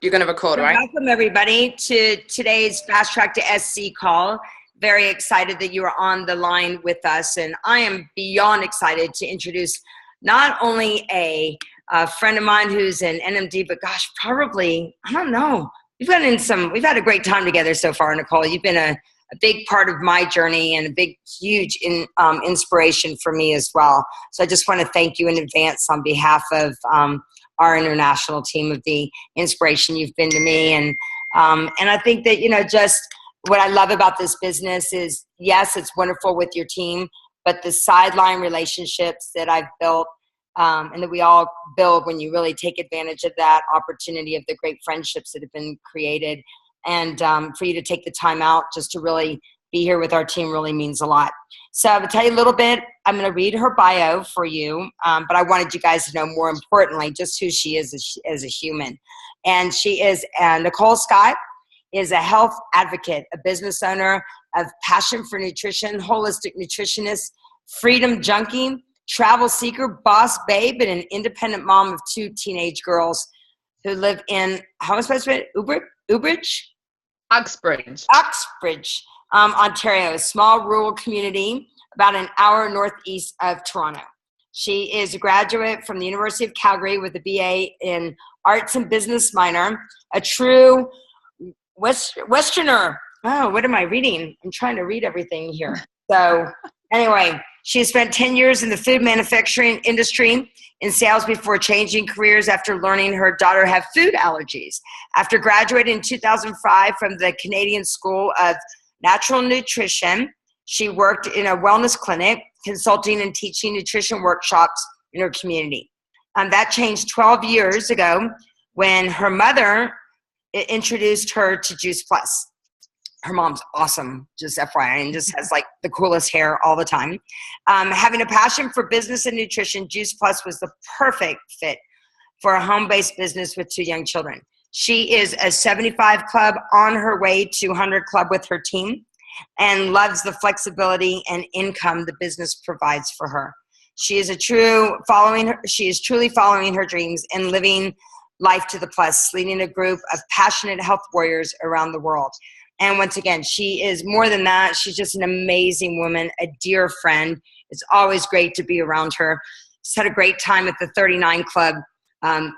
You're going to record, right? Welcome, everybody, to today's Fast Track to SC call. Very excited that you are on the line with us. And I am beyond excited to introduce not only a friend of mine who's an NMD, but gosh, probably, I don't know. We've had a great time together so far, Nicole. You've been a big part of my journey and a big, huge inspiration for me as well. So I just want to thank you in advance on behalf of our international team of the inspiration you've been to me. And I think that, just what I love about this business is, yes, it's wonderful with your team, but the sideline relationships that I've built and that we all build when you really take advantage of that opportunity of the great friendships that have been created. And for you to take the time out just to really be here with our team really means a lot. So I'm going to tell you a little bit. I'm going to read her bio for you, but I wanted you guys to know, more importantly, just who she is as a human. And she is, Nicole Scott is a health advocate, a business owner of passion for nutrition, holistic nutritionist, freedom junkie, travel seeker, boss babe, and an independent mom of 2 teenage girls who live in, how am I supposed to say, Uxbridge, Ontario, a small rural community about an hour northeast of Toronto. She is a graduate from the University of Calgary with a BA in Arts and Business minor, a true Westerner. Oh, what am I reading? I'm trying to read everything here. So anyway, she spent 10 years in the food manufacturing industry in sales before changing careers after learning her daughter had food allergies. After graduating in 2005 from the Canadian School of Natural Nutrition, she worked in a wellness clinic, consulting and teaching nutrition workshops in her community. That changed 12 years ago when her mother introduced her to Juice Plus. Her mom's awesome, just FYI, and just has like the coolest hair all the time. Having a passion for business and nutrition, Juice Plus was the perfect fit for a home-based business with 2 young children. She is a 75 club on her way to 100 club with her team and loves the flexibility and income the business provides for her. She is truly following her dreams and living life to the plus, leading a group of passionate health warriors around the world. And once again, she is more than that. She's just an amazing woman, a dear friend. It's always great to be around her. Just had a great time at the 39 Club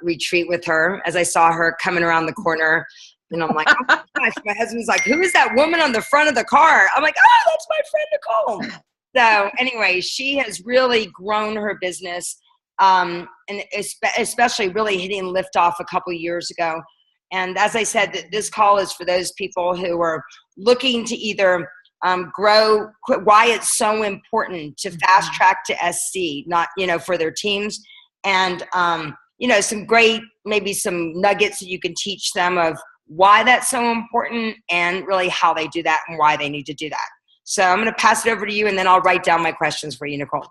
retreat with her as I saw her coming around the corner. And I'm like, oh my gosh, my husband's like, who is that woman on the front of the car? I'm like, oh, that's my friend Nicole. So anyway, she has really grown her business and especially really hitting liftoff a couple of years ago. And as I said, this call is for those people who are looking to either grow, why it's so important to fast track to SC, not, for their teams. And, some great, maybe some nuggets that you can teach them of why that's so important and really how they do that and why they need to do that. So I'm going to pass it over to you, and then I'll write down my questions for you, Nicole.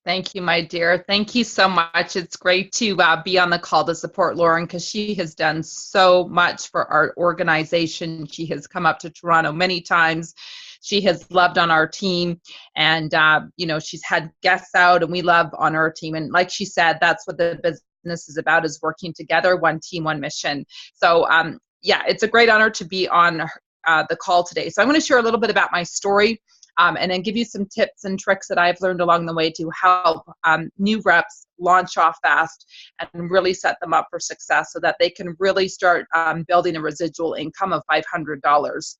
Thank you, my dear. Thank you so much. It's great to be on the call to support Lauren because she has done so much for our organization. She has come up to Toronto many times. She has loved on our team, and she's had guests out, and we love on our team. And like she said, that's what the business is about, is working together, one team, one mission. So it's a great honor to be on the call today. So I'm going to share a little bit about my story. And then give you some tips and tricks that I've learned along the way to help new reps launch off fast and really set them up for success so that they can really start building a residual income of $500.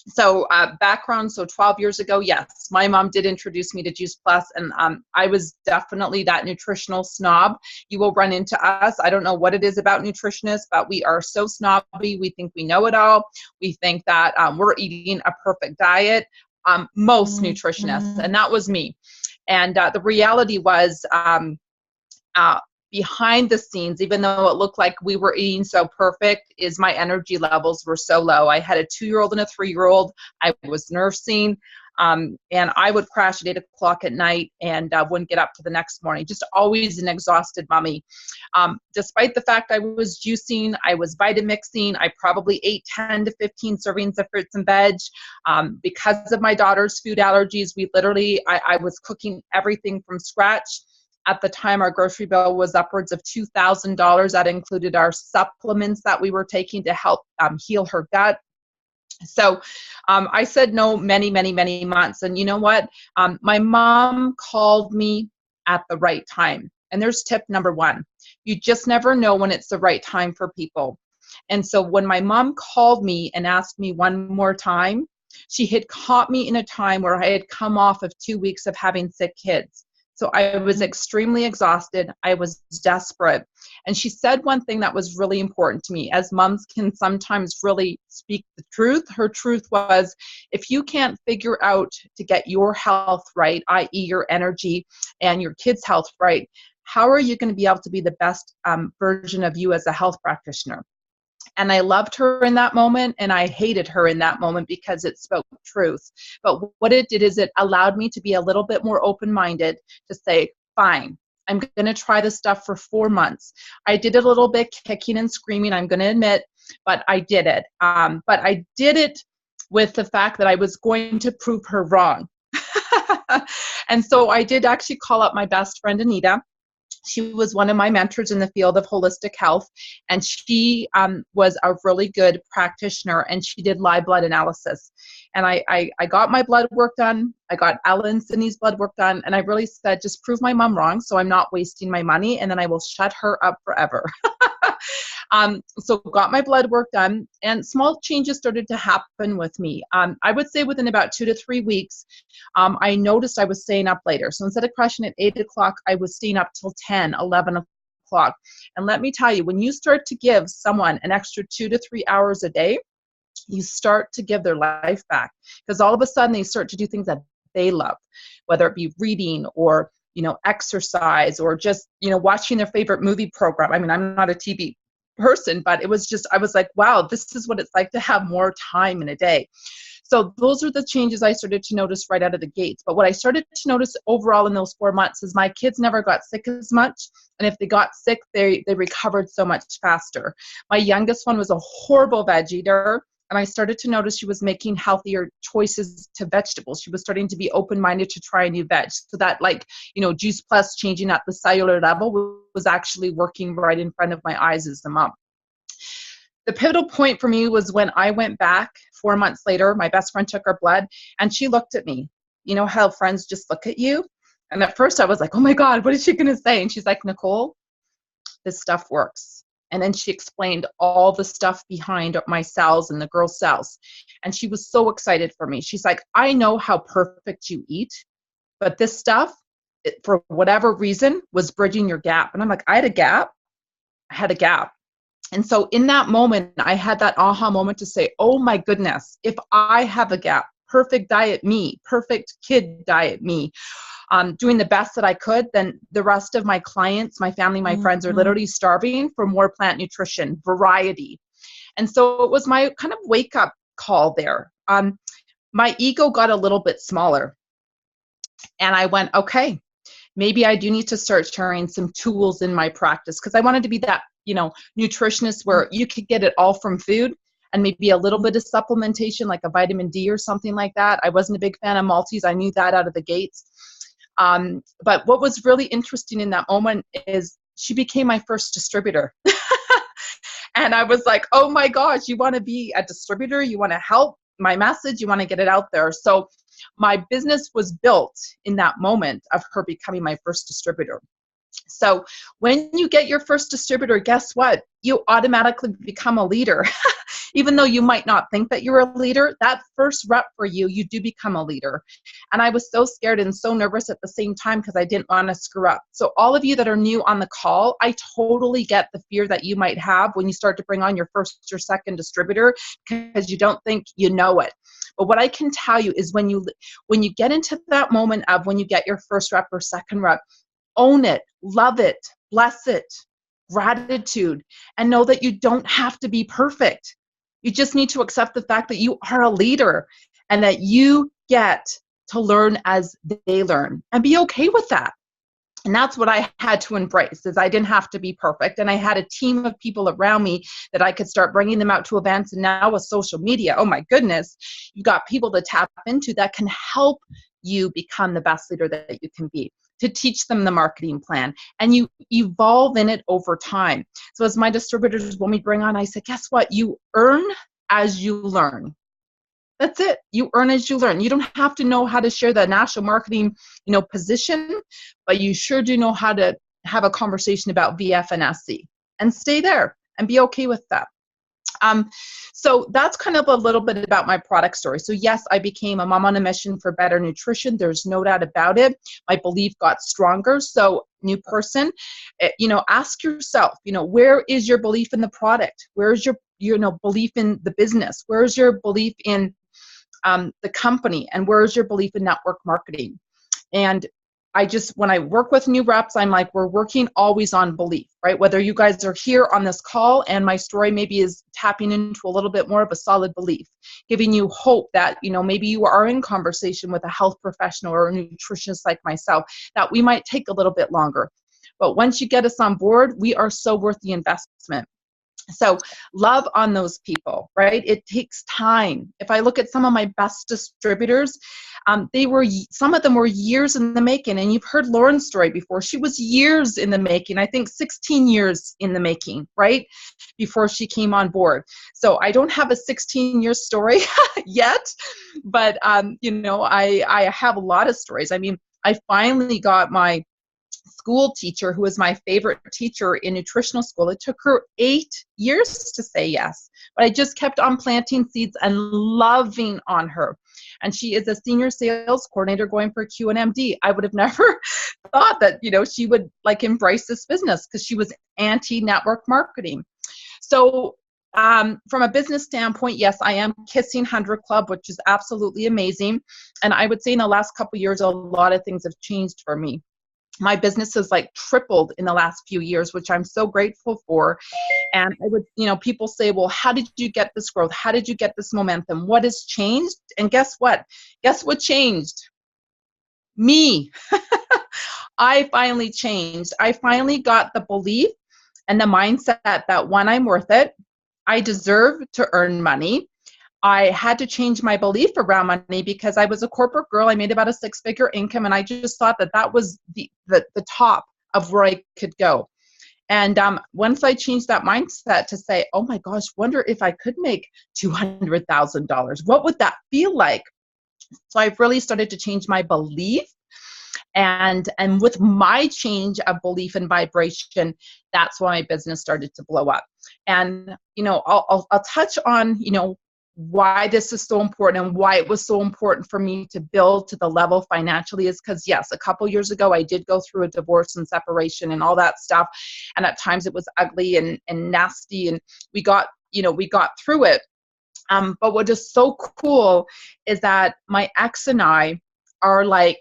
So background, so 12 years ago, yes, my mom did introduce me to Juice Plus, and I was definitely that nutritional snob. You will run into us. I don't know what it is about nutritionists, but we are so snobby. We think we know it all. We think that we're eating a perfect diet. Most nutritionists, and that was me. And the reality was behind the scenes, even though it looked like we were eating so perfect, is my energy levels were so low. I had a 2-year-old and a 3-year-old. I was nursing. And I would crash at 8 o'clock at night and wouldn't get up to the next morning. Just always an exhausted mommy. Despite the fact I was juicing, I was Vitamixing, I probably ate 10 to 15 servings of fruits and veg. Because of my daughter's food allergies, I was cooking everything from scratch. At the time, our grocery bill was upwards of $2,000. That included our supplements that we were taking to help heal her gut. So I said no many, many, many months. And you know what? My mom called me at the right time. And there's tip number one. You just never know when it's the right time for people. And so when my mom called me and asked me one more time, she had caught me in a time where I had come off of 2 weeks of having sick kids. So I was extremely exhausted. I was desperate. And she said one thing that was really important to me, as moms can sometimes really speak the truth. Her truth was, if you can't figure out to get your health right, i.e. your energy and your kids' health right, how are you going to be able to be the best version of you as a health practitioner? And I loved her in that moment, and I hated her in that moment because it spoke truth. But what it did is it allowed me to be a little bit more open-minded to say, fine, I'm going to try this stuff for 4 months. I did a little bit kicking and screaming, I'm going to admit, but I did it. But I did it with the fact that I was going to prove her wrong. And so I did actually call up my best friend, Anita. She was one of my mentors in the field of holistic health, and she was a really good practitioner, and she did live blood analysis. And I got my blood work done. I got Ella and Sydney's blood work done, and I really said, just prove my mom wrong so I'm not wasting my money, and then I will shut her up forever. So got my blood work done, and small changes started to happen with me. I would say within about 2 to 3 weeks, I noticed I was staying up later. So instead of crashing at 8 o'clock, I was staying up till 10, 11 o'clock. And let me tell you, when you start to give someone an extra 2 to 3 hours a day, you start to give their life back, because all of a sudden they start to do things that they love, whether it be reading or, exercise, or just, watching their favorite movie program. I mean, I'm not a TV person, but it was just, I was like, wow, this is what it's like to have more time in a day. So those are the changes I started to notice right out of the gates. But what I started to notice overall in those 4 months is my kids never got sick as much. And if they got sick, they recovered so much faster. My youngest one was a horrible veg eater. And I started to notice she was making healthier choices to vegetables. She was starting to be open-minded to try a new veg. So that, Juice Plus changing at the cellular level was actually working right in front of my eyes as the mom. The pivotal point for me was when I went back 4 months later. My best friend took her blood, and she looked at me. You know how friends just look at you? And at first I was like, oh my God, what is she going to say? And she's like, Nicole, this stuff works. And then she explained all the stuff behind my cells and the girls' cells. And she was so excited for me. She's like, I know how perfect you eat, but this stuff, for whatever reason, was bridging your gap. And I'm like, I had a gap. I had a gap. And so in that moment, I had that aha moment to say, oh my goodness, if I have a gap, perfect diet me, perfect kid diet me, doing the best that I could, then the rest of my clients, my family, my friends are literally starving for more plant nutrition, variety. And so it was my kind of wake up call there. My ego got a little bit smaller, and I went, okay, maybe I do need to start sharing some tools in my practice, because I wanted to be that, nutritionist where you could get it all from food and maybe a little bit of supplementation, like a vitamin D or something like that. I wasn't a big fan of multis. I knew that out of the gates. But what was really interesting in that moment is she became my first distributor. And I was like, oh my gosh, you want to be a distributor? You want to help my message? You want to get it out there? So my business was built in that moment of her becoming my first distributor. So when you get your first distributor, guess what? You automatically become a leader. Even though you might not think that you're a leader, that first rep for you, you do become a leader. And I was so scared and so nervous at the same time because I didn't want to screw up. So all of you that are new on the call, I totally get the fear that you might have when you start to bring on your first or second distributor, because you don't think you know it. But what I can tell you is when you get into that moment of when you get your first rep or second rep, own it, love it, bless it, gratitude, and know that you don't have to be perfect. You just need to accept the fact that you are a leader and that you get to learn as they learn, and be okay with that. And that's what I had to embrace, is I didn't have to be perfect. And I had a team of people around me that I could start bringing them out to events. And now with social media, oh my goodness, you've got people to tap into that can help you become the best leader that you can be. to teach them the marketing plan, and you evolve in it over time. So as my distributors, when we bring on, I say, guess what? You earn as you learn. That's it. You earn as you learn. You don't have to know how to share the national marketing, position, but you sure do know how to have a conversation about VF and SC, and stay there and be okay with that. So that's kind of a little bit about my product story. So yes, I became a mom on a mission for better nutrition. There's no doubt about it. My belief got stronger. So new person, ask yourself, where is your belief in the product? Where is your, belief in the business? Where is your belief in the company? And where is your belief in network marketing? And when I work with new reps, I'm like, we're working always on belief, right? Whether you guys are here on this call and my story maybe is tapping into a little bit more of a solid belief, giving you hope that, maybe you are in conversation with a health professional or a nutritionist like myself, that we might take a little bit longer. But once you get us on board, we are so worth the investment. So love on those people, right? It takes time. If I look at some of my best distributors, some of them were years in the making. And you've heard Lauren's story before. She was years in the making, I think 16 years in the making, right? Before she came on board. So I don't have a 16-year story yet, but, I have a lot of stories. I mean, I finally got my school teacher, who was my favorite teacher in nutritional school. It took her 8 years to say yes, but I just kept on planting seeds and loving on her. And she is a senior sales coordinator going for QNMD. I would have never thought that, she would embrace this business, because she was anti-network marketing. So from a business standpoint, yes, I am kissing 100 Club, which is absolutely amazing. And I would say in the last couple of years, a lot of things have changed for me. My business has tripled in the last few years, which I'm so grateful for. And I would, people say, well, how did you get this growth? How did you get this momentum? What has changed? And guess what? Guess what changed? Me. I finally changed. I finally got the belief and the mindset that, one, I'm worth it. I deserve to earn money. I had to change my belief around money, because I was a corporate girl. I made about a 6-figure income, and I just thought that was the top of where I could go. And once I changed that mindset to say, oh my gosh, wonder if I could make $200,000, what would that feel like? So I've really started to change my belief. And with my change of belief and vibration, that's why my business started to blow up. And, I'll touch on, why this is so important and why it was so important for me to build to the level financially is because, yes, a couple years ago, I did go through a divorce and separation and all that stuff. And at times it was ugly and nasty, and we got through it. But what is so cool is that my ex and I are I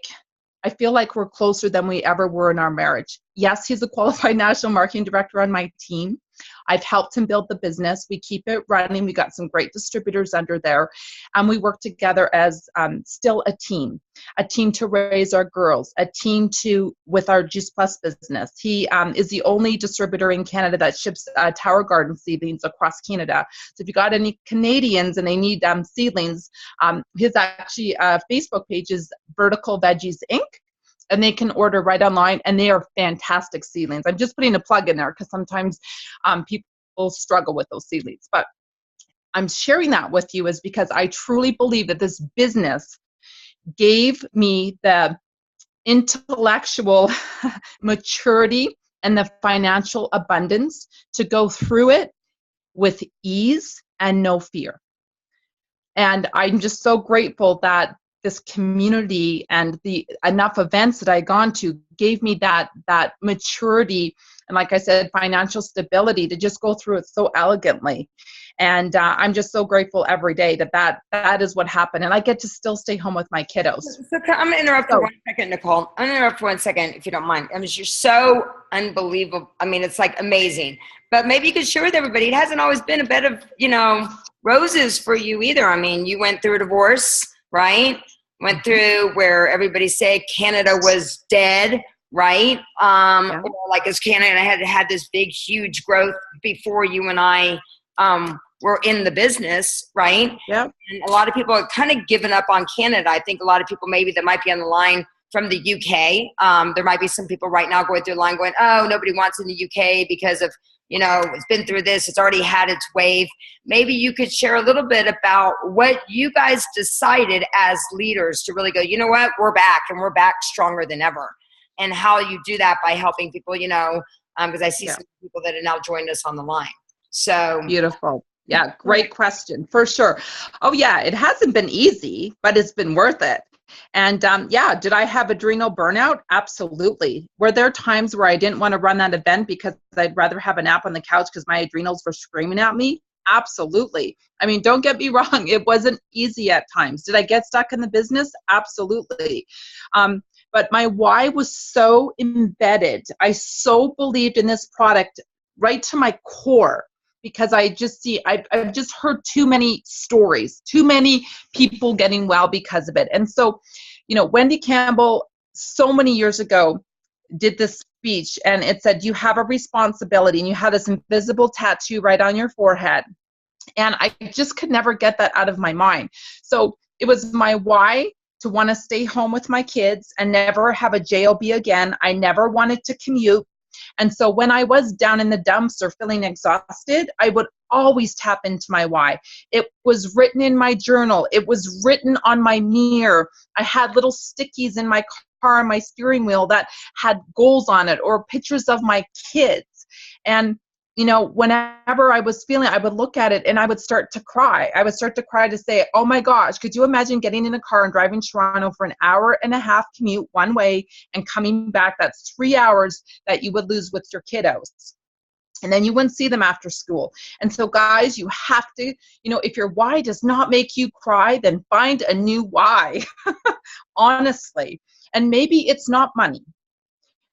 feel like we're closer than we ever were in our marriage. Yes, he's a qualified national marketing director on my team. I've helped him build the business. We keep it running. We got some great distributors under there. And we work together as still a team to raise our girls, a team with our Juice Plus business. He is the only distributor in Canada that ships Tower Garden seedlings across Canada. So if you got any Canadians and they need seedlings, his actually Facebook page is Vertical Veggies Inc. And they can order right online, and they are fantastic seedlings. I'm just putting a plug in there because sometimes people struggle with those seedlings. But I'm sharing that with you is because I truly believe that this business gave me the intellectual maturity and the financial abundance to go through it with ease and no fear. And I'm just so grateful that this community and the enough events that I gone to gave me that maturity and, like I said, financial stability to just go through it so elegantly. And I'm just so grateful every day that is what happened. And I get to still stay home with my kiddos. So I'm going to interrupt for 1 second, Nicole. I'm going to interrupt for 1 second, if you don't mind. I mean, you're so unbelievable. I mean, it's amazing. But maybe you could share with everybody. It hasn't always been a bed of, roses for you either. I mean, you went through a divorce, right? Went through where everybody said Canada was dead, right? Yeah. As Canada had this big, huge growth before you and I were in the business, right? Yep. And a lot of people have kind of given up on Canada. I think a lot of people maybe that might be on the line from the UK. There might be some people right now going through the line going, oh, nobody wants in the UK because of, it's been through this, it's already had its wave. Maybe you could share a little bit about what you guys decided as leaders to really go, you know what, we're back and we're back stronger than ever. And how you do that by helping people, because I see some people that have now joined us on the line. So beautiful. Yeah, great question, for sure. Oh yeah, it hasn't been easy, but it's been worth it. And did I have adrenal burnout? Absolutely. Were there times where I didn't want to run that event because I'd rather have a nap on the couch because my adrenals were screaming at me? Absolutely. I mean, don't get me wrong. It wasn't easy at times. Did I get stuck in the business? Absolutely. But my why was so embedded. I so believed in this product right to my core. Because I've just heard too many stories, too many people getting well because of it. And so, Wendy Campbell, so many years ago, did this speech, and it said, you have a responsibility, and you have this invisible tattoo right on your forehead. And I just could never get that out of my mind. So it was my why to want to stay home with my kids and never have a job again. I never wanted to commute. And so when I was down in the dumps or feeling exhausted, I would always tap into my why. It was written in my journal. It was written on my mirror. I had little stickies in my car on my steering wheel that had goals on it or pictures of my kids. And whenever I was feeling, I would look at it and I would start to cry. I would start to cry to say, oh my gosh, could you imagine getting in a car and driving Toronto for an hour and a half commute one way and coming back? That's 3 hours that you would lose with your kiddos. And then you wouldn't see them after school. And so guys, you have to, if your why does not make you cry, then find a new why, honestly. And maybe it's not money.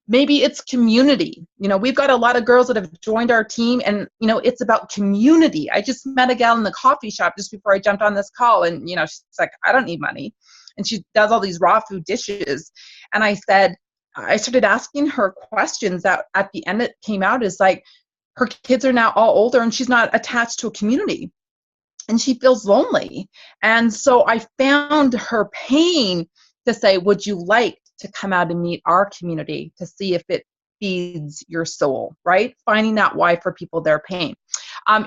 Maybe it's community. We've got a lot of girls that have joined our team, and, it's about community. I just met a gal in the coffee shop just before I jumped on this call, and, she's like, I don't need money. And she does all these raw food dishes. And I started asking her questions that at the end it came out is like, her kids are now all older and she's not attached to a community and she feels lonely. And so I found her pain to say, would you like to come out and meet our community to see if it feeds your soul, right? Finding that why for people, their pain.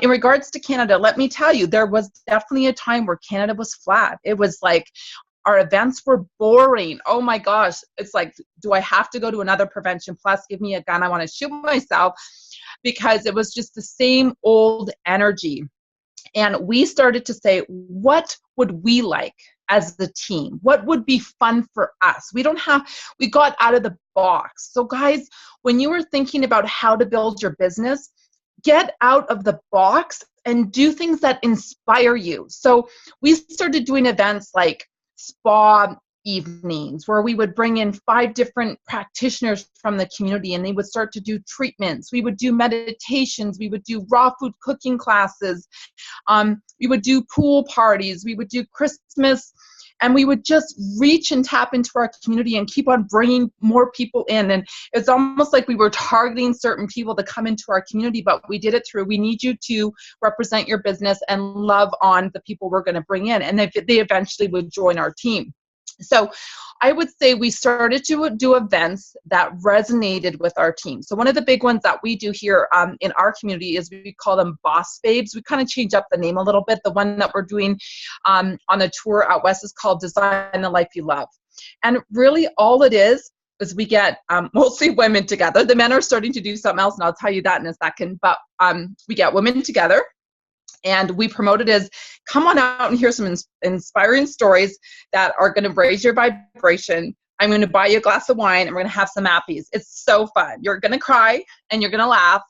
In regards to Canada, let me tell you, there was definitely a time where Canada was flat. It was like our events were boring. Oh my gosh. It's like, do I have to go to another Prevention Plus? Give me a gun. I want to shoot myself, because it was just the same old energy. And we started to say, what would we like as the team? What would be fun for us? We got out of the box. So guys, when you were thinking about how to build your business, get out of the box and do things that inspire you. So we started doing events like spa evenings where we would bring in 5 different practitioners from the community and they would start to do treatments. We would do meditations. We would do raw food cooking classes. We would do pool parties. We would do Christmas. And we would just reach and tap into our community and keep on bringing more people in. And it's almost like we were targeting certain people to come into our community, but we did it through, we need you to represent your business and love on the people we're going to bring in. And they eventually would join our team. So I would say we started to do events that resonated with our team. So one of the big ones that we do here in our community is we call them Boss Babes. We kind of change up the name a little bit. The one that we're doing on the tour out west is called Design the Life You Love. And really all it is we get mostly women together. The men are starting to do something else, and I'll tell you that in a second. But we get women together. And we promote it as, come on out and hear some inspiring stories that are going to raise your vibration. I'm going to buy you a glass of wine and we're going to have some appies. It's so fun. You're going to cry and you're going to laugh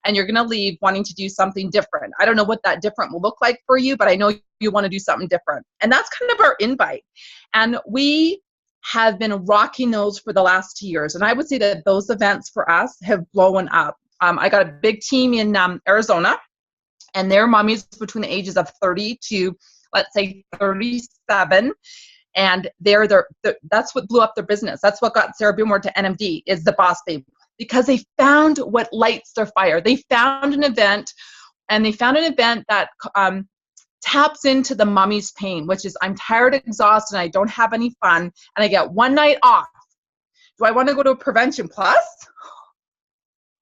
and you're going to leave wanting to do something different. I don't know what that different will look like for you, but I know you want to do something different. And that's kind of our invite. And we have been rocking those for the last 2 years. And I would say that those events for us have blown up. I got a big team in Arizona. And their mommies between the ages of 30 to, let's say, 37. And that's what blew up their business. That's what got Sarah Billmore to NMD, is the Boss Babe. Because they found what lights their fire. They found an event, and they found an event that taps into the mommy's pain, which is, I'm tired, exhausted, and I don't have any fun, and I get one night off. Do I want to go to a Prevention Plus?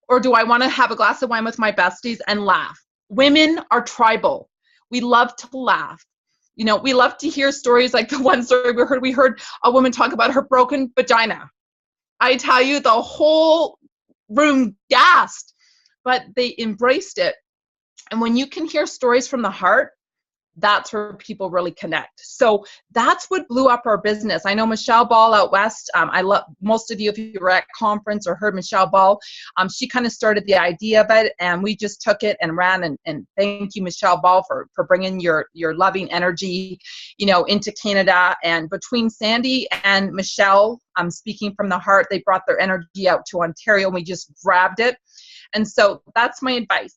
Or do I want to have a glass of wine with my besties and laugh? Women are tribal. We love to laugh. You know, we love to hear stories like the one story we heard. We heard a woman talk about her broken vagina. I tell you, the whole room gasped, but they embraced it. And when you can hear stories from the heart, that's where people really connect. So that's what blew up our business. I know Michelle Ball out west. I love most of you, if you were at conference or heard Michelle Ball, she kind of started the idea of it, and we just took it and ran. And thank you, Michelle Ball, for bringing your loving energy, you know, into Canada. And between Sandy and Michelle, speaking from the heart, they brought their energy out to Ontario, and we just grabbed it. And so that's my advice.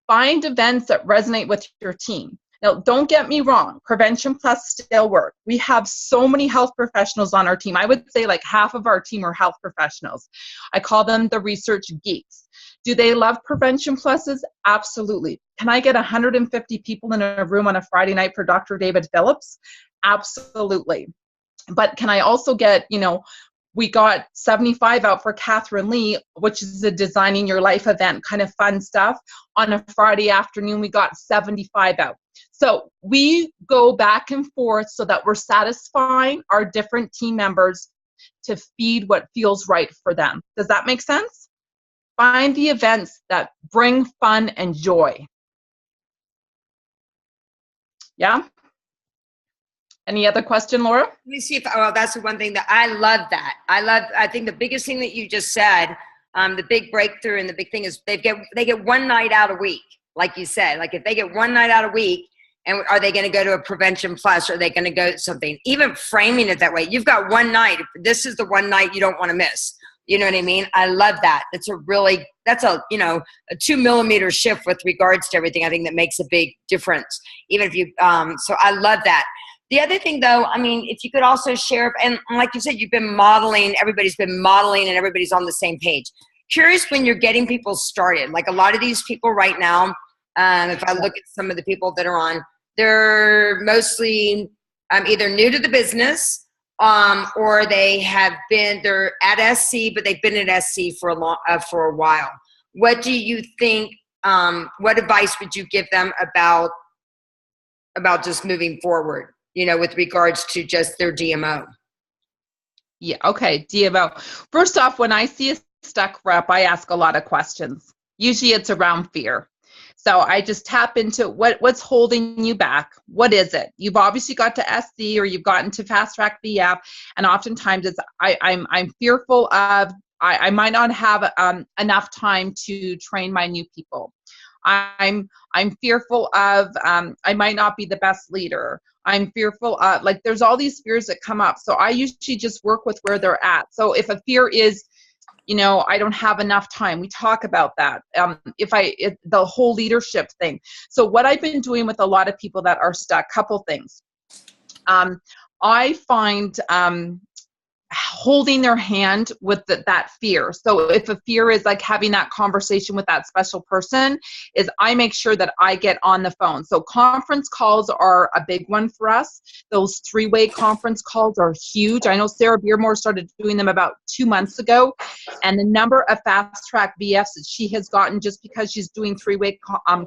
Find events that resonate with your team. Now, don't get me wrong, Prevention Plus still work. We have so many health professionals on our team. I would say like half of our team are health professionals. I call them the research geeks. Do they love Prevention Pluses? Absolutely. Can I get 150 people in a room on a Friday night for Dr. David Phillips? Absolutely. But can I also get, you know, we got 75 out for Catherine Lee, which is a Designing Your Life event, kind of fun stuff. On a Friday afternoon, we got 75 out. So we go back and forth so that we're satisfying our different team members to feed what feels right for them. Does that make sense? Find the events that bring fun and joy. Yeah? Any other question, Laura? Let me see if, that's the one thing that I love that. I think the biggest thing that you just said, the big breakthrough and the big thing is they get one night out a week, like you said. Like if they get one night out a week, and are they going to go to a Prevention Plus? Or are they going to go to something? Even framing it that way. You've got one night. This is the one night you don't want to miss. You know what I mean? I love that. That's a, you know, a 2 millimeter shift with regards to everything. I think that makes a big difference. Even if you, so I love that. The other thing though, I mean, if you could also share, and like you said, you've been modeling, everybody's been modeling and everybody's on the same page. Curious when you're getting people started, like a lot of these people right now, if I look at some of the people that are on, they're mostly either new to the business or they're at SC, but they've been at SC for a while. What do you think, what advice would you give them about just moving forward, you know, with regards to just their DMO? Yeah, okay, DMO. First off, when I see a stuck rep, I ask a lot of questions. Usually it's around fear. So I just tap into what's holding you back. What is it? You've obviously got to SC or you've gotten to Fast Track VF, and oftentimes it's I'm fearful of I might not have enough time to train my new people. I'm fearful of I might not be the best leader. I'm fearful of, like, there's all these fears that come up. So I usually just work with where they're at. So if a fear is, you know, I don't have enough time, we talk about that. The whole leadership thing. So what I've been doing with a lot of people that are stuck, couple things. I find holding their hand with that fear. So if a fear is like having that conversation with that special person, is I make sure that I get on the phone. So conference calls are a big one for us. Those 3-way conference calls are huge. I know Sarah Beermore started doing them about 2 months ago, and the number of Fast Track VFs that she has gotten just because she's doing 3-way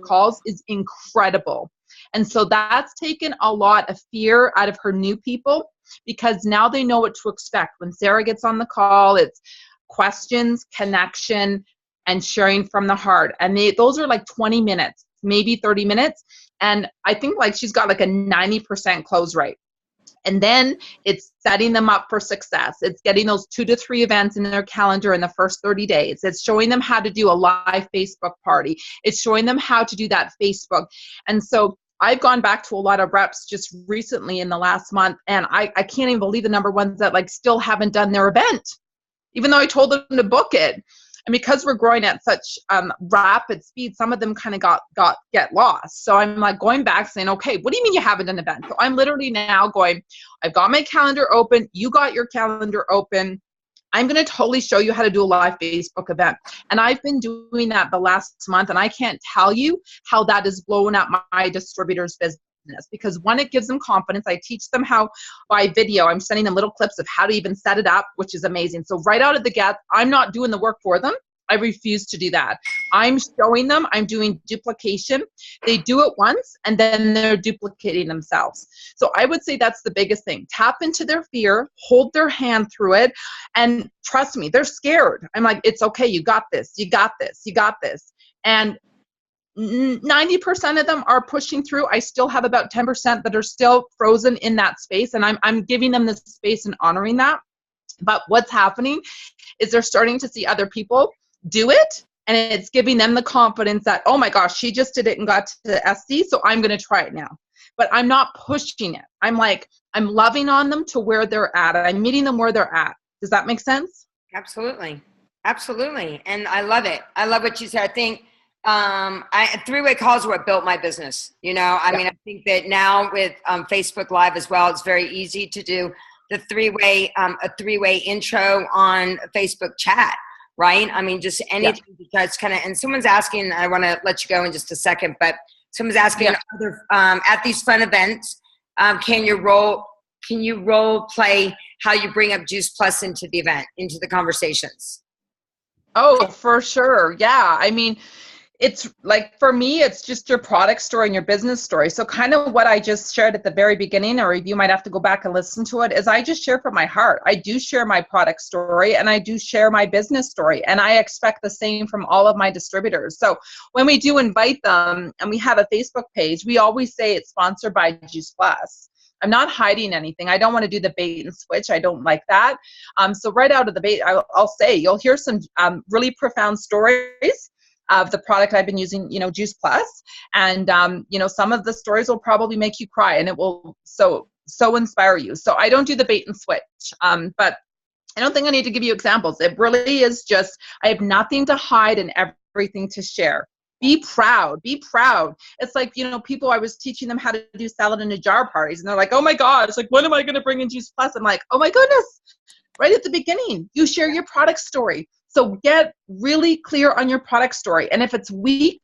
calls is incredible. And so that's taken a lot of fear out of her new people, because now they know what to expect. When Sarah gets on the call, it's questions, connection, and sharing from the heart. And those are like 20 minutes, maybe 30 minutes. And I think like she's got like a 90% close rate. And then it's setting them up for success. It's getting those 2 to 3 events in their calendar in the first 30 days. It's showing them how to do a live Facebook party. It's showing them how to do that Facebook. And so I've gone back to a lot of reps just recently in the last month, and I can't even believe the number ones that like still haven't done their event, even though I told them to book it. And because we're growing at such rapid speed, some of them kind of get lost. So I'm like going back saying, okay, what do you mean you haven't done an event? So I'm literally now going, I've got my calendar open. You got your calendar open. I'm going to totally show you how to do a live Facebook event. And I've been doing that the last month, and I can't tell you how that is blowing up my distributor's business. business, because one, it gives them confidence. I teach them how by video. I'm sending them little clips of how to even set it up, which is amazing. So right out of the gate, I'm not doing the work for them. I refuse to do that. I'm showing them, I'm doing duplication. They do it once and then they're duplicating themselves. So I would say that's the biggest thing. Tap into their fear, hold their hand through it, and trust me, they're scared. I'm like, it's okay, you got this, you got this, you got this. And 90% of them are pushing through. I still have about 10% that are still frozen in that space, and I'm giving them the space and honoring that. But what's happening is they're starting to see other people do it, and it's giving them the confidence that, oh my gosh, she just did it and got to the SD, so I'm going to try it now. But I'm not pushing it. I'm loving on them to where they're at. I'm meeting them where they're at. Does that make sense? Absolutely. Absolutely. And I love it. I love what you said. I think three-way calls are what built my business. I mean, I think that now with Facebook Live as well, it's very easy to do the a three-way intro on Facebook chat. Right? I mean, just anything, because and someone's asking, I want to let you go in just a second, but someone's asking at these fun events, can you role play how you bring up Juice Plus into the event, into the conversations? Oh, for sure. Yeah. I mean, it's like, for me, it's just your product story and your business story. So kind of what I just shared at the very beginning, or you might have to go back and listen to it, is I just share from my heart. I do share my product story and I do share my business story. And I expect the same from all of my distributors. So when we do invite them and we have a Facebook page, we always say it's sponsored by Juice Plus. I'm not hiding anything. I don't want to do the bait and switch. I don't like that. So right out of the bait, I'll say you'll hear some really profound stories of the product I've been using, Juice Plus. And, some of the stories will probably make you cry, and it will so inspire you. So I don't do the bait and switch. But I don't think I need to give you examples. It really is just, I have nothing to hide and everything to share. Be proud. Be proud. It's like, people, I was teaching them how to do salad in a jar parties, and they're like, oh my God, it's like, when am I going to bring in Juice Plus? I'm like, oh my goodness. Right at the beginning, you share your product story. So get really clear on your product story. And if it's weak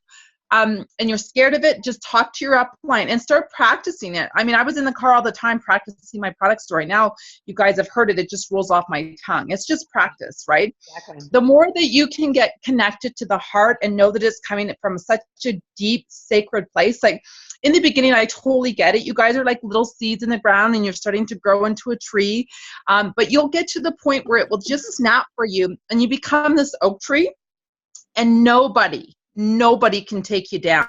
and you're scared of it, just talk to your upline and start practicing it. I mean, I was in the car all the time practicing my product story. Now you guys have heard it. It just rolls off my tongue. It's just practice, right? Exactly. The more that you can get connected to the heart and know that it's coming from such a deep, sacred place, like, in the beginning, I totally get it. You guys are like little seeds in the ground and you're starting to grow into a tree. But you'll get to the point where it will just snap for you and you become this oak tree, and nobody can take you down.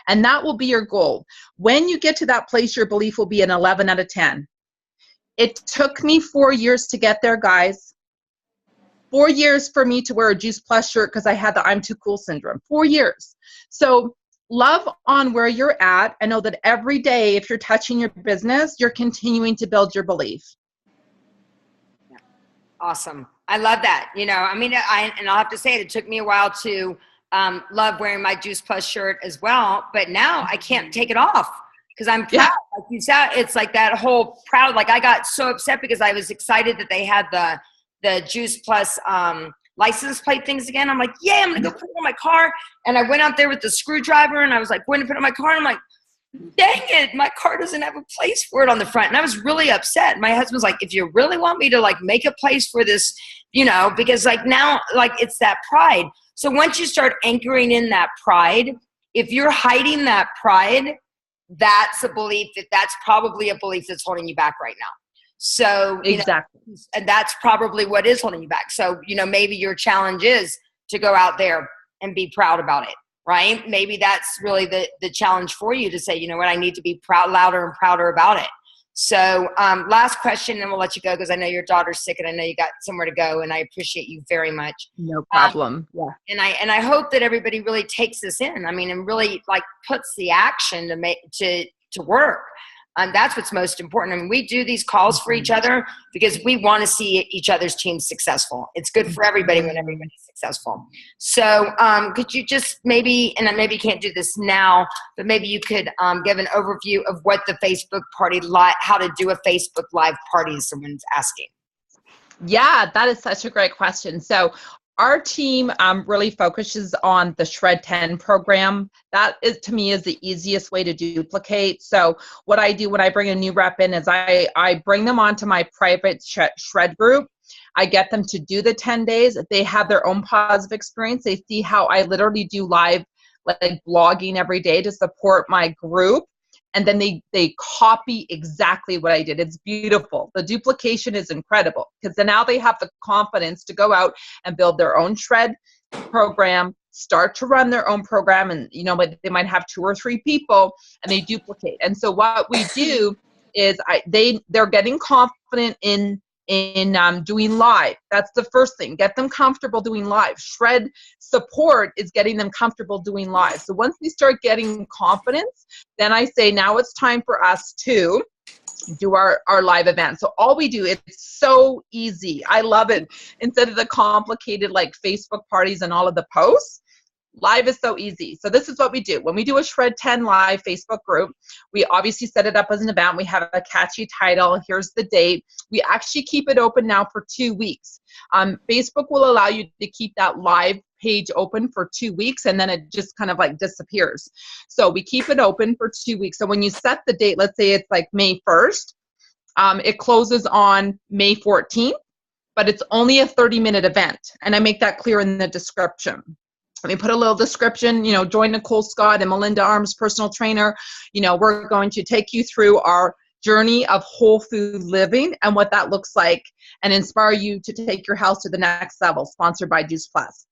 And that will be your goal. When you get to that place, your belief will be an 11 out of 10. It took me 4 years to get there, guys. 4 years for me to wear a Juice Plus shirt because I had the I'm too cool syndrome. 4 years. So love on where you're at, and know that every day, if you're touching your business, you're continuing to build your belief. Awesome. I love that. I memean, I'll have to say it took me a while to love wearing my Juice Plus shirt as well, but now I can't take it off because I'm proud. Like you said, it's like that whole proud, like I got so upset because I was excited that they had the Juice Plus license plate things again. I'm like, yeah, I'm gonna go put it on my car. And I went out there with the screwdriver and I was like, going to put it on my car. And I'm like, dang it, my car doesn't have a place for it on the front. And I was really upset. My husband's like, if you really want me to like make a place for this, because like now, like it's that pride. So once you start anchoring in that pride, if you're hiding that pride, that's a belief that's probably a belief that's holding you back right now. So exactly. And that's probably what is holding you back. So, maybe your challenge is to go out there and be proud about it, right? Maybe that's really the challenge for you to say, you know what, I need to be louder and prouder about it. So last question, and we'll let you go because I know your daughter's sick and I know you got somewhere to go, and I appreciate you very much. No problem. Yeah. And I hope that everybody really takes this in. I mean, and really like puts the action to work. That's what's most important. I mean, we do these calls for each other because we want to see each other's teams successful. It's good for everybody when everybody's successful. So could you just maybe, and I maybe can't do this now, but maybe you could give an overview of what the Facebook party, how to do a Facebook Live party, someone's asking. Yeah, that is such a great question. So Our team really focuses on the Shred 10 program. That is, to me, is the easiest way to duplicate. So what I do when I bring a new rep in is I bring them onto my private Shred group. I get them to do the 10 days. If they have their own positive experience, they see how I literally do live like blogging every day to support my group. And then they copy exactly what I did. It's beautiful. The duplication is incredible because then now they have the confidence to go out and build their own Shred program, start to run their own program, and they might have 2 or 3 people, and they duplicate. And so what we do is they're getting confident in doing live. That's the first thing. Get them comfortable doing live. Shred support is getting them comfortable doing live. So once they start getting confidence, then I say, now it's time for us to do our live event. So all we do, it's so easy. I love it. Instead of the complicated like Facebook parties and all of the posts, live is so easy. So this is what we do. When we do a Shred 10 live Facebook group, we obviously set it up as an event. We have a catchy title. Here's the date. We actually keep it open now for 2 weeks. Facebook will allow you to keep that live page open for 2 weeks, and then it just kind of like disappears. So we keep it open for 2 weeks. So when you set the date, let's say it's like May 1st, it closes on May 14th, but it's only a 30-minute event. And I make that clear in the description. Let me put a little description, join Nicole Scott and Melinda Arms, personal trainer. We're going to take you through our journey of whole food living and what that looks like and inspire you to take your health to the next level, sponsored by Juice Plus.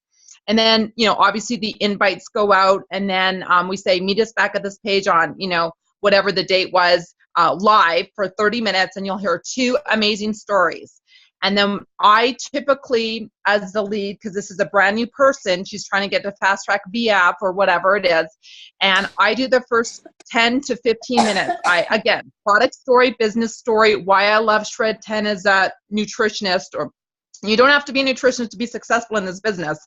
And then, obviously the invites go out, and then we say, meet us back at this page on, whatever the date was, live for 30 minutes, and you'll hear 2 amazing stories. And then I typically, as the lead, because this is a brand new person, she's trying to get to Fast Track VF or whatever it is, and I do the first 10 to 15 minutes. Again, product story, business story, why I love Shred 10 as a nutritionist, or you don't have to be a nutritionist to be successful in this business.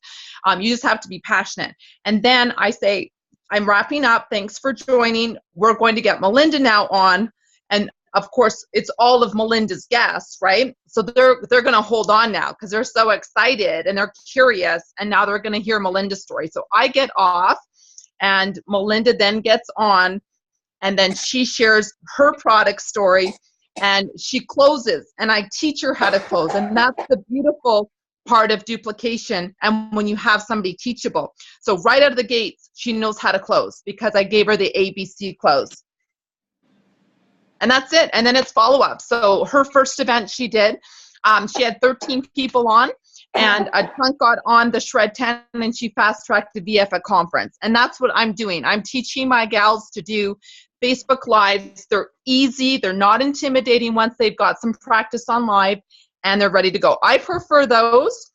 You just have to be passionate. And then I say, I'm wrapping up. Thanks for joining. We're going to get Melinda now on. And of course, it's all of Melinda's guests, right? So they're going to hold on now because they're so excited and they're curious, and now they're going to hear Melinda's story. So I get off, and Melinda then gets on, and then she shares her product story, and she closes, and I teach her how to close. And that's the beautiful part of duplication, and when you have somebody teachable. So right out of the gates, she knows how to close because I gave her the ABC close. And that's it. And then it's follow-up. So her first event she did, she had 13 people on, and a chunk got on the Shred 10, and she fast-tracked the VF at conference. And that's what I'm doing. I'm teaching my gals to do Facebook Lives. They're easy. They're not intimidating once they've got some practice on live, and they're ready to go. I prefer those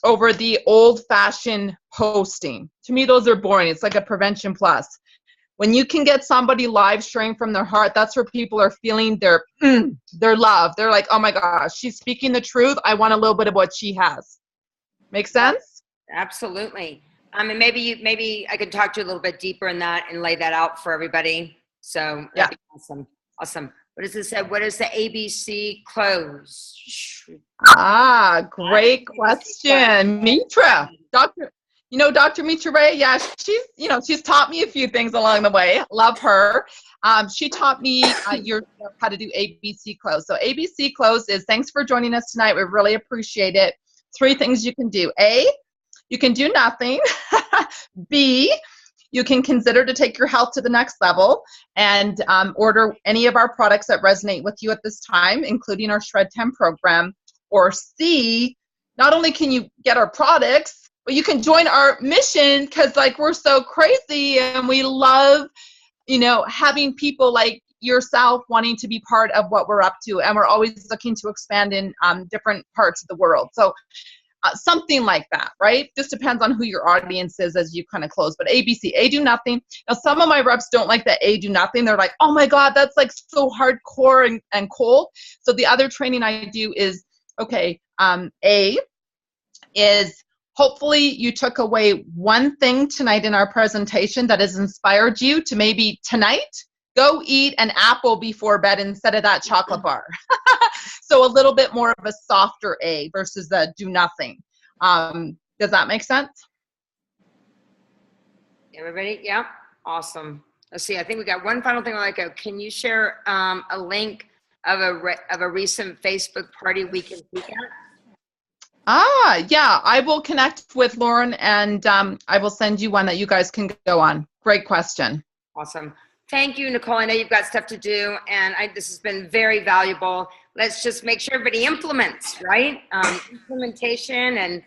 over the old-fashioned posting. To me, those are boring. It's like a prevention plus. When you can get somebody live sharing from their heart, that's where people are feeling their love. They're like, oh my gosh, she's speaking the truth. I want a little bit of what she has. Make sense? Absolutely. And maybe I could talk to you a little bit deeper in that and lay that out for everybody. So that'd be awesome. Awesome. What does it say? What is the ABC close? Great question. Mitra, Dr. Mitra Ray, yeah, she's taught me a few things along the way. Love her. She taught me how to do ABC close. So ABC close is, thanks for joining us tonight. We really appreciate it. 3 things you can do. A, you can do nothing. B, you can consider to take your health to the next level and order any of our products that resonate with you at this time, including our Shred 10 program. Or C, not only can you get our products, but you can join our mission because we're so crazy and we love, having people like yourself wanting to be part of what we're up to. And we're always looking to expand in different parts of the world. So something like that, right? Just depends on who your audience is as you kind of close. But ABC, A, do nothing. Now, some of my reps don't like that A, do nothing. They're like, oh my God, that's like so hardcore and cold. So the other training I do is, okay, A is, hopefully you took away one thing tonight in our presentation that has inspired you to maybe tonight go eat an apple before bed instead of that chocolate bar. So a little bit more of a softer A versus the do nothing. Does that make sense? Everybody? Yeah. Awesome. Let's see. I think we got one final thing. Can you share a link of a recent Facebook party we can speak at? Yeah, I will connect with Lauren, and I will send you one that you guys can go on. Great question. Awesome. Thank you, Nicole. I know you've got stuff to do, and this has been very valuable. Let's just make sure everybody implements, right? Implementation and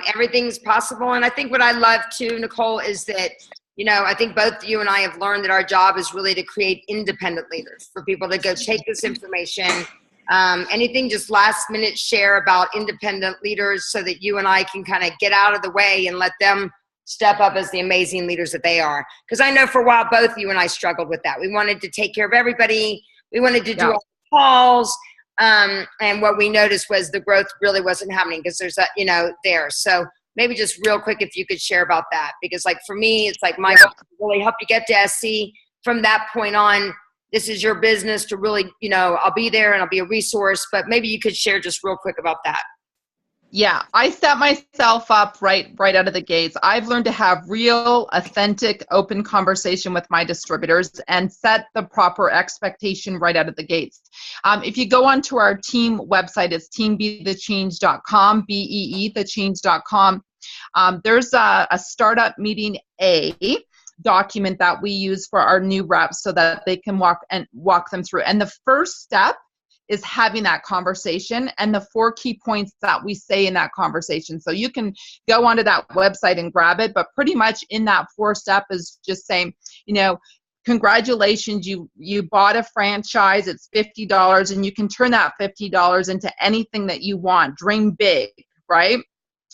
everything's possible. And I think what I love too, Nicole, is that, I think both you and I have learned that our job is really to create independent leaders for people to go take this information. Anything just last minute share about independent leaders so that you and I can kind of get out of the way and let them step up as the amazing leaders that they are. Because I know for a while, both you and I struggled with that. We wanted to take care of everybody. We wanted to do all the calls. And what we noticed was the growth really wasn't happening because there's that, there. So maybe just real quick, if you could share about that, because like for me, it's like my goal to really help you get to SC. From that point on, this is your business to really, I'll be there and I'll be a resource, but maybe you could share just real quick about that. Yeah, I set myself up right out of the gates. I've learned to have real, authentic, open conversation with my distributors and set the proper expectation right out of the gates. If you go onto our team website, it's teambeethechange.com, BEE, thechange.com. There's a startup meeting document that we use for our new reps so that they can walk them through. And the first step is having that conversation and the 4 key points that we say in that conversation. So you can go onto that website and grab it, but pretty much in that 4-step is just saying, congratulations, you bought a franchise, it's $50, and you can turn that $50 into anything that you want. Dream big, right?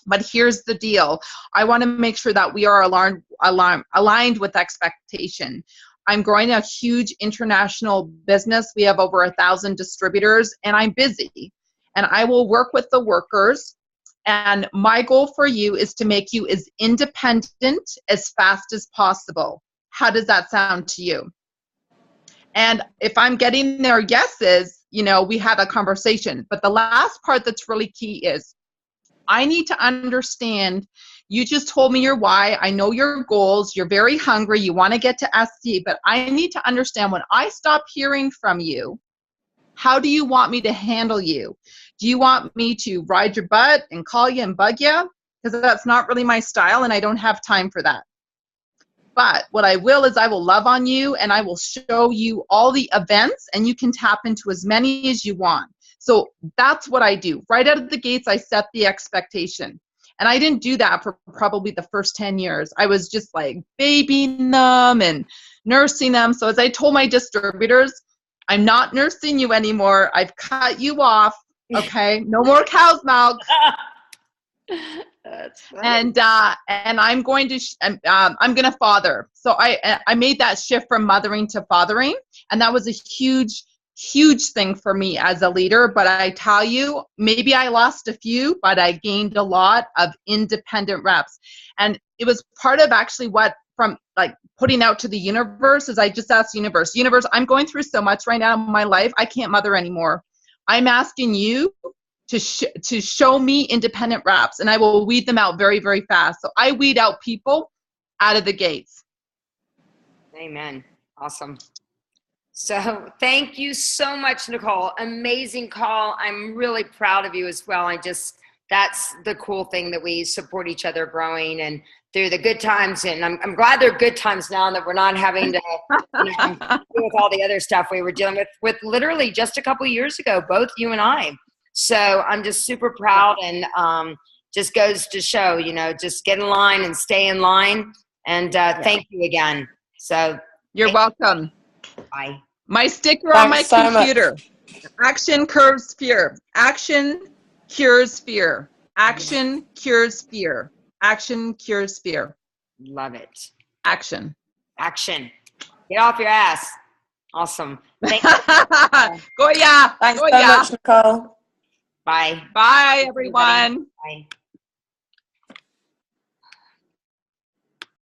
But here's the deal. I want to make sure that we are aligned with expectation. I'm growing a huge international business. We have over 1,000 distributors, and I'm busy. And I will work with the workers. And my goal for you is to make you as independent as fast as possible. How does that sound to you? And if I'm getting their yeses, we have a conversation. But the last part that's really key is I need to understand. You just told me your why. I know your goals. You're very hungry. You want to get to SC, but I need to understand when I stop hearing from you, how do you want me to handle you? Do you want me to ride your butt and call you and bug you? Because that's not really my style and I don't have time for that. But what I will is I will love on you and I will show you all the events and you can tap into as many as you want. So that's what I do. Right out of the gates, I set the expectation. And I didn't do that for probably the first 10 years. I was just like babying them and nursing them. So as I told my distributors, I'm not nursing you anymore. I've cut you off. Okay, no more cow's milk. That's funny. And I'm going to father. So I made that shift from mothering to fathering, and that was a huge thing for me as a leader. But I tell you, maybe I lost a few, but I gained a lot of independent reps. And it was part of actually what from like putting out to the universe is I just asked universe, I'm going through so much right now in my life. I can't mother anymore. I'm asking you to show me independent reps, and I will weed them out very, very fast. So I weed out people out of the gates. Amen. Awesome. So thank you so much, Nicole. Amazing call. I'm really proud of you as well. That's the cool thing, that we support each other growing and through the good times. And I'm glad they're good times now and that we're not having to deal with all the other stuff we were dealing with literally just a couple years ago, both you and I. So I'm just super proud, and just goes to show, just get in line and stay in line. And thank you again. So you're welcome. Bye. My sticker on my computer. Action curves fear. Action cures fear. Action cures fear. Action cures fear. Love it. Action. Get off your ass. Awesome. Thank you. Goya. Thanks so much, Nicole. Bye. Bye, everyone. Bye.